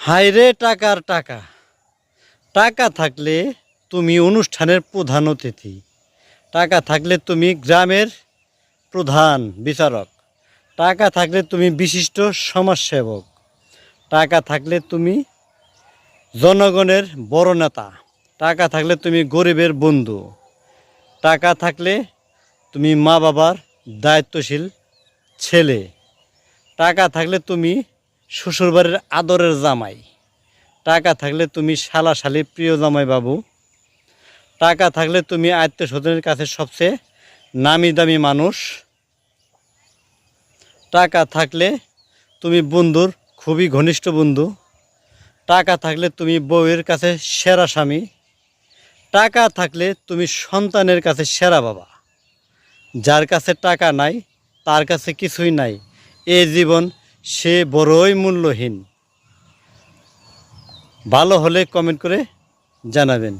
হায়রে টাকার টাকা। টাকা থাকলে তুমি অনুষ্ঠানের প্রধান অতিথি। টাকা থাকলে তুমি গ্রামের প্রধান বিচারক। টাকা থাকলে তুমি বিশিষ্ট সমাজসেবক। টাকা থাকলে তুমি জনগণের বড় নেতা। টাকা থাকলে তুমি গরিবের বন্ধু। টাকা থাকলে তুমি মা বাবার দায়িত্বশীল ছেলে। টাকা থাকলে তুমি শ্বশুরবাড়ির আদরের জামাই। টাকা থাকলে তুমি শালা শালি প্রিয় জামাই বাবু। টাকা থাকলে তুমি আত্মীয় স্বজনের কাছে সবচেয়ে নামি দামি মানুষ। টাকা থাকলে তুমি বন্ধুর খুবই ঘনিষ্ঠ বন্ধু। টাকা থাকলে তুমি বউয়ের কাছে সেরা স্বামী। টাকা থাকলে তুমি সন্তানের কাছে সেরা বাবা। যার কাছে টাকা নাই তার কাছে কিছুই নাই। এ জীবন সে বড়ই মূল্যহীন। ভালো হলে কমেন্ট করে জানাবেন।